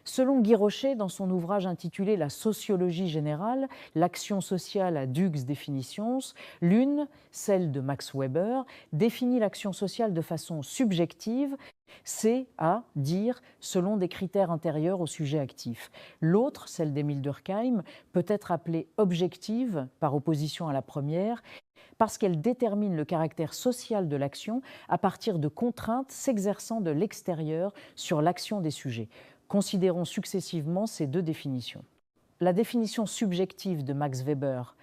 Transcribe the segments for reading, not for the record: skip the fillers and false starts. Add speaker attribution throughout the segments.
Speaker 1: Selon Guy Rocher, dans son ouvrage intitulé La sociologie générale, l'action sociale à deux définitions, l'une, celle de Max Weber, définit l'action sociale de façon subjective, c'est à dire selon des critères intérieurs au sujet actif. L'autre, celle d'Émile Durkheim, peut être appelée objective, par opposition à la première, parce qu'elle détermine le caractère social de l'action à partir de contraintes s'exerçant de l'extérieur sur l'action des sujets. Considérons successivement ces deux définitions. La définition subjective de Max Weber.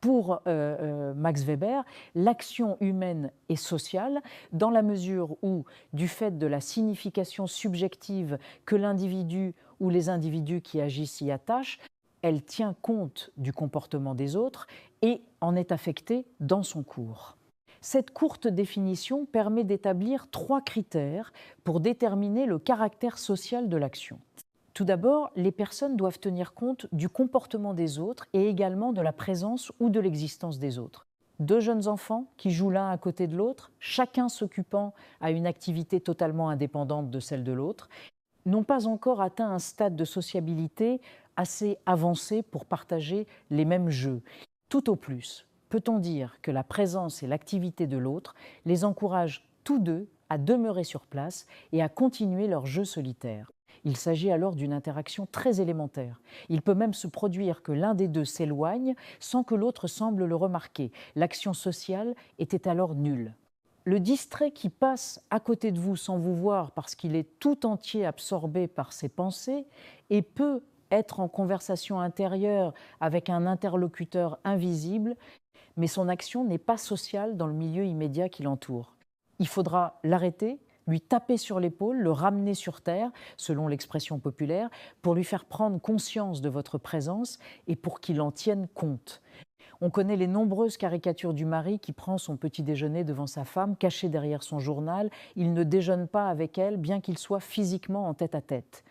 Speaker 1: Pour Max Weber, l'action humaine est sociale dans la mesure où, du fait de la signification subjective que l'individu ou les individus qui agissent y attachent, elle tient compte du comportement des autres et en est affectée dans son cours. Cette courte définition permet d'établir 3 critères pour déterminer le caractère social de l'action. Tout d'abord, les personnes doivent tenir compte du comportement des autres et également de la présence ou de l'existence des autres. 2 jeunes enfants qui jouent l'un à côté de l'autre, chacun s'occupant à une activité totalement indépendante de celle de l'autre, n'ont pas encore atteint un stade de sociabilité assez avancé pour partager les mêmes jeux. Tout au plus, peut-on dire que la présence et l'activité de l'autre les encouragent tous deux à demeurer sur place et à continuer leur jeu solitaire. Il s'agit alors d'une interaction très élémentaire. Il peut même se produire que l'un des deux s'éloigne sans que l'autre semble le remarquer. L'action sociale était alors nulle. Le distrait qui passe à côté de vous sans vous voir parce qu'il est tout entier absorbé par ses pensées et peut être en conversation intérieure avec un interlocuteur invisible, mais son action n'est pas sociale dans le milieu immédiat qui l'entoure. Il faudra l'arrêter, lui taper sur l'épaule, le ramener sur terre, selon l'expression populaire, pour lui faire prendre conscience de votre présence et pour qu'il en tienne compte. On connaît les nombreuses caricatures du mari qui prend son petit déjeuner devant sa femme, caché derrière son journal. Il ne déjeune pas avec elle, bien qu'il soit physiquement en tête-à-tête.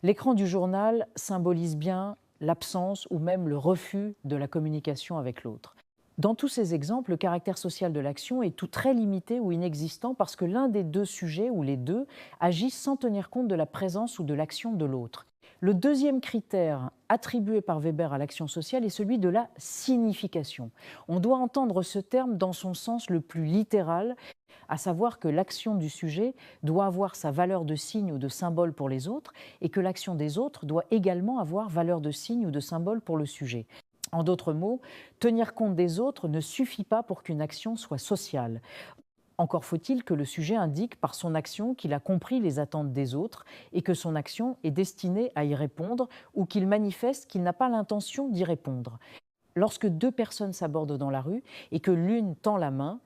Speaker 1: L'écran du journal symbolise bien l'absence ou même le refus de la communication avec l'autre. Dans tous ces exemples, le caractère social de l'action est tout très limité ou inexistant parce que l'un des deux sujets, ou les deux, agissent sans tenir compte de la présence ou de l'action de l'autre. Le deuxième critère attribué par Weber à l'action sociale est celui de la signification. On doit entendre ce terme dans son sens le plus littéral, à savoir que l'action du sujet doit avoir sa valeur de signe ou de symbole pour les autres et que l'action des autres doit également avoir valeur de signe ou de symbole pour le sujet. En d'autres mots, tenir compte des autres ne suffit pas pour qu'une action soit sociale. Encore faut-il que le sujet indique par son action qu'il a compris les attentes des autres et que son action est destinée à y répondre ou qu'il manifeste qu'il n'a pas l'intention d'y répondre. Lorsque 2 personnes s'abordent dans la rue et que l'une tend la main,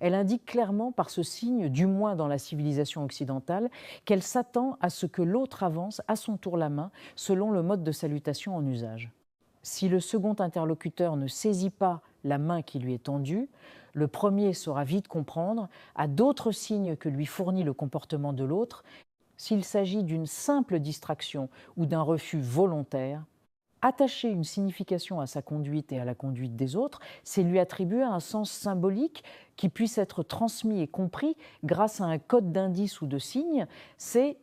Speaker 1: elle indique clairement par ce signe, du moins dans la civilisation occidentale, qu'elle s'attend à ce que l'autre avance à son tour la main selon le mode de salutation en usage. Si le second interlocuteur ne saisit pas la main qui lui est tendue, le premier saura vite comprendre, à d'autres signes que lui fournit le comportement de l'autre, s'il s'agit d'une simple distraction ou d'un refus volontaire. Attacher une signification à sa conduite et à la conduite des autres, c'est lui attribuer un sens symbolique qui puisse être transmis et compris grâce à un code d'indices ou de signes, c'est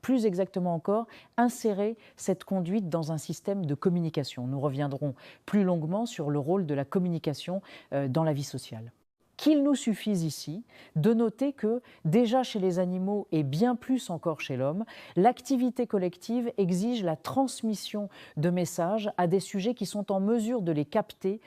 Speaker 1: plus exactement encore, insérer cette conduite dans un système de communication. Nous reviendrons plus longuement sur le rôle de la communication dans la vie sociale. Qu'il nous suffise ici de noter que, déjà chez les animaux et bien plus encore chez l'homme, l'activité collective exige la transmission de messages à des sujets qui sont en mesure de les capter,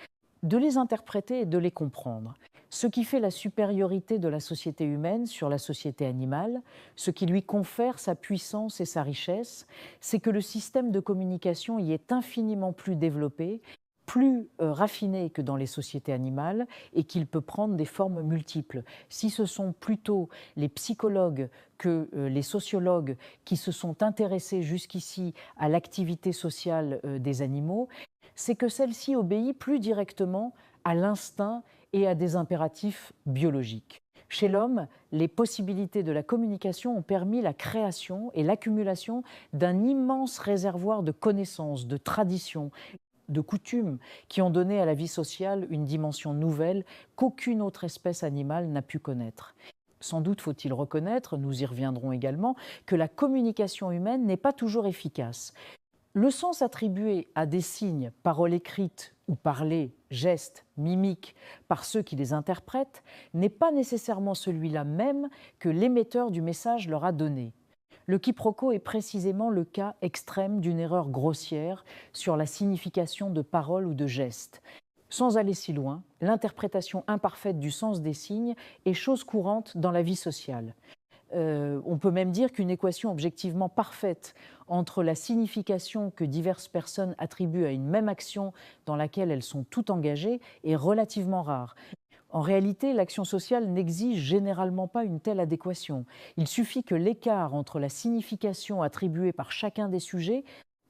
Speaker 1: de les interpréter et de les comprendre. Ce qui fait la supériorité de la société humaine sur la société animale, ce qui lui confère sa puissance et sa richesse, c'est que le système de communication y est infiniment plus développé, plus raffiné que dans les sociétés animales et qu'il peut prendre des formes multiples. Si ce sont plutôt les psychologues que les sociologues qui se sont intéressés jusqu'ici à l'activité sociale des animaux, c'est que celle-ci obéit plus directement à l'instinct et à des impératifs biologiques. Chez l'homme, les possibilités de la communication ont permis la création et l'accumulation d'un immense réservoir de connaissances, de traditions, de coutumes qui ont donné à la vie sociale une dimension nouvelle qu'aucune autre espèce animale n'a pu connaître. Sans doute faut-il reconnaître, nous y reviendrons également, que la communication humaine n'est pas toujours efficace. Le sens attribué à des signes, paroles écrites ou parlées, gestes, mimiques, par ceux qui les interprètent, n'est pas nécessairement celui-là même que l'émetteur du message leur a donné. Le quiproquo est précisément le cas extrême d'une erreur grossière sur la signification de paroles ou de gestes. Sans aller si loin, l'interprétation imparfaite du sens des signes est chose courante dans la vie sociale. On peut même dire qu'une équation objectivement parfaite entre la signification que diverses personnes attribuent à une même action dans laquelle elles sont toutes engagées est relativement rare. En réalité, l'action sociale n'exige généralement pas une telle adéquation. Il suffit que l'écart entre la signification attribuée par chacun des sujets,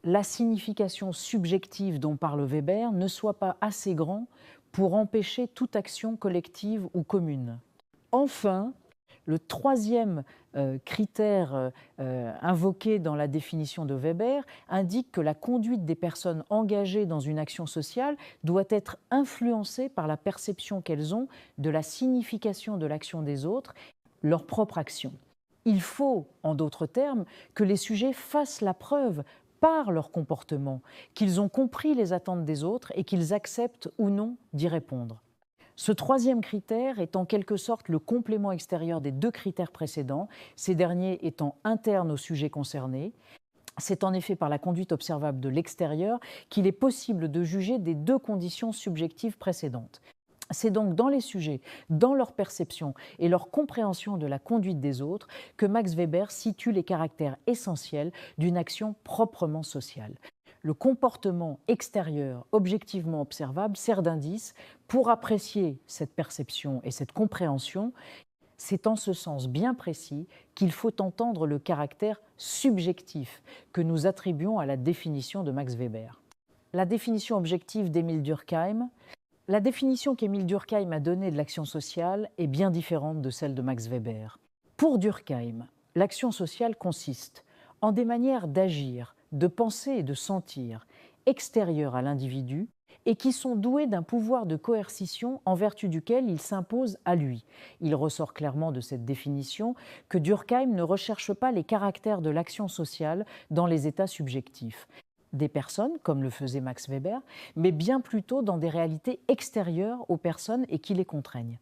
Speaker 1: la signification subjective dont parle Weber, ne soit pas assez grand pour empêcher toute action collective ou commune. Enfin, le troisième critère invoqué dans la définition de Weber indique que la conduite des personnes engagées dans une action sociale doit être influencée par la perception qu'elles ont de la signification de l'action des autres, leur propre action. Il faut, en d'autres termes, que les sujets fassent la preuve par leur comportement qu'ils ont compris les attentes des autres et qu'ils acceptent ou non d'y répondre. Ce troisième critère est en quelque sorte le complément extérieur des deux critères précédents, ces derniers étant internes au sujet concerné. C'est en effet par la conduite observable de l'extérieur qu'il est possible de juger des deux conditions subjectives précédentes. C'est donc dans les sujets, dans leur perception et leur compréhension de la conduite des autres que Max Weber situe les caractères essentiels d'une action proprement sociale. Le comportement extérieur objectivement observable sert d'indice pour apprécier cette perception et cette compréhension. C'est en ce sens bien précis qu'il faut entendre le caractère subjectif que nous attribuons à la définition de Max Weber. La définition objective d'Émile Durkheim. La définition qu'Émile Durkheim a donnée de l'action sociale est bien différente de celle de Max Weber. Pour Durkheim, l'action sociale consiste en des manières d'agir, de penser et de sentir extérieures à l'individu et qui sont douées d'un pouvoir de coercition en vertu duquel il s'impose à lui. Il ressort clairement de cette définition que Durkheim ne recherche pas les caractères de l'action sociale dans les états subjectifs des personnes, comme le faisait Max Weber, mais bien plutôt dans des réalités extérieures aux personnes et qui les contraignent.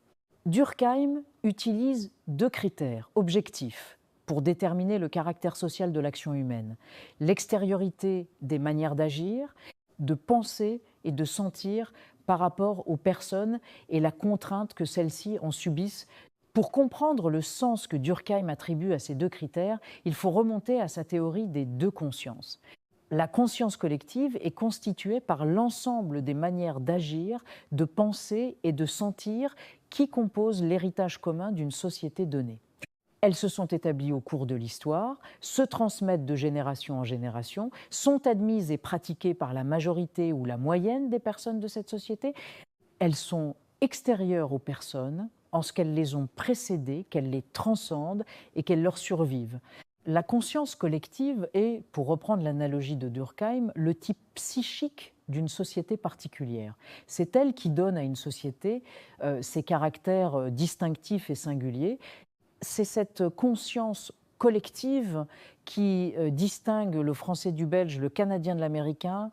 Speaker 1: Durkheim utilise deux critères objectifs pour déterminer le caractère social de l'action humaine: l'extériorité des manières d'agir, de penser et de sentir par rapport aux personnes et la contrainte que celles-ci en subissent. Pour comprendre le sens que Durkheim attribue à ces deux critères, il faut remonter à sa théorie des deux consciences. La conscience collective est constituée par l'ensemble des manières d'agir, de penser et de sentir qui composent l'héritage commun d'une société donnée. Elles se sont établies au cours de l'histoire, se transmettent de génération en génération, sont admises et pratiquées par la majorité ou la moyenne des personnes de cette société. Elles sont extérieures aux personnes en ce qu'elles les ont précédées, qu'elles les transcendent et qu'elles leur survivent. La conscience collective est, pour reprendre l'analogie de Durkheim, le type psychique d'une société particulière. C'est elle qui donne à une société ses caractères distinctifs et singuliers. C'est cette conscience collective qui distingue le français du belge, le canadien de l'américain.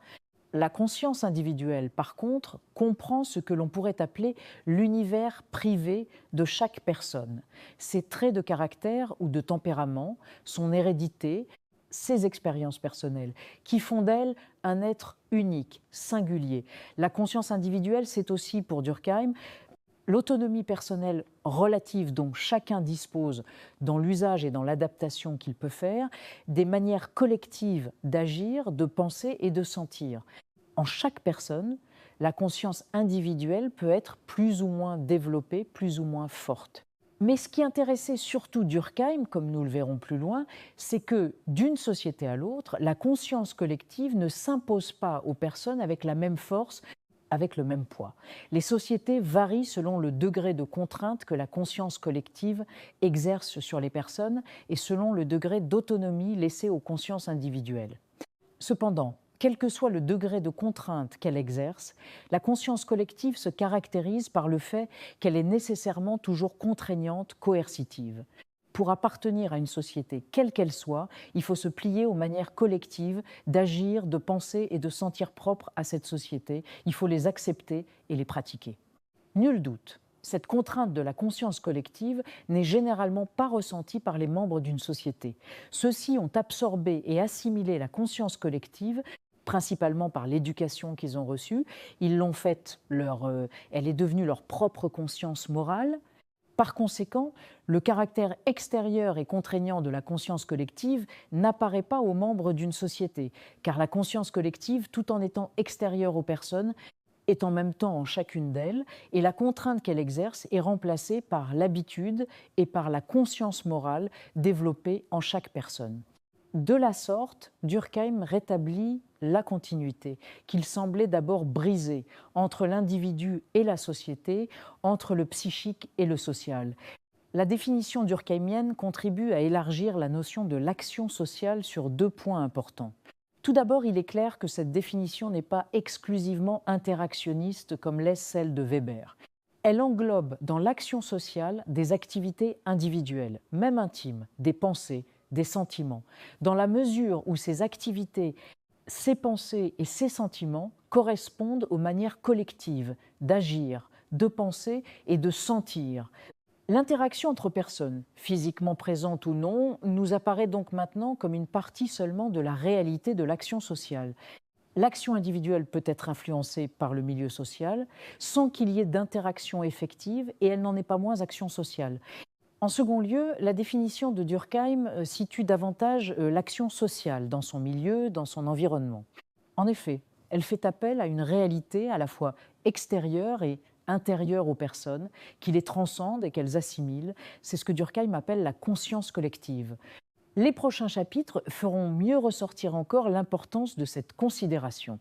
Speaker 1: La conscience individuelle, par contre, comprend ce que l'on pourrait appeler l'univers privé de chaque personne. Ses traits de caractère ou de tempérament, son hérédité, ses expériences personnelles, qui font d'elle un être unique, singulier. La conscience individuelle, c'est aussi, pour Durkheim, l'autonomie personnelle relative dont chacun dispose dans l'usage et dans l'adaptation qu'il peut faire, des manières collectives d'agir, de penser et de sentir. En chaque personne, la conscience individuelle peut être plus ou moins développée, plus ou moins forte. Mais ce qui intéressait surtout Durkheim, comme nous le verrons plus loin, c'est que d'une société à l'autre, la conscience collective ne s'impose pas aux personnes avec la même force, avec le même poids. Les sociétés varient selon le degré de contrainte que la conscience collective exerce sur les personnes et selon le degré d'autonomie laissé aux consciences individuelles. Cependant, Quel que soit le degré de contrainte qu'elle exerce, la conscience collective se caractérise par le fait qu'elle est nécessairement toujours contraignante, coercitive. Pour appartenir à une société, quelle qu'elle soit, il faut se plier aux manières collectives d'agir, de penser et de sentir propres à cette société. Il faut les accepter et les pratiquer. Nul doute, cette contrainte de la conscience collective n'est généralement pas ressentie par les membres d'une société. Ceux-ci ont absorbé et assimilé la conscience collective principalement par l'éducation qu'ils ont reçue. Ils l'ont faite elle est devenue leur propre conscience morale. Par conséquent, le caractère extérieur et contraignant de la conscience collective n'apparaît pas aux membres d'une société, car la conscience collective, tout en étant extérieure aux personnes, est en même temps en chacune d'elles, et la contrainte qu'elle exerce est remplacée par l'habitude et par la conscience morale développée en chaque personne. De la sorte, Durkheim rétablit la continuité qu'il semblait d'abord briser entre l'individu et la société, entre le psychique et le social. La définition durkheimienne contribue à élargir la notion de l'action sociale sur 2 points importants. Tout d'abord, il est clair que cette définition n'est pas exclusivement interactionniste comme l'est celle de Weber. Elle englobe dans l'action sociale des activités individuelles, même intimes, des pensées, des sentiments, dans la mesure où ces activités, ces pensées et ces sentiments correspondent aux manières collectives d'agir, de penser et de sentir. L'interaction entre personnes, physiquement présentes ou non, nous apparaît donc maintenant comme une partie seulement de la réalité de l'action sociale. L'action individuelle peut être influencée par le milieu social sans qu'il y ait d'interaction effective et elle n'en est pas moins action sociale. En second lieu, la définition de Durkheim situe davantage l'action sociale dans son milieu, dans son environnement. En effet, elle fait appel à une réalité à la fois extérieure et intérieure aux personnes, qui les transcendent et qu'elles assimilent. C'est ce que Durkheim appelle la conscience collective. Les prochains chapitres feront mieux ressortir encore l'importance de cette considération.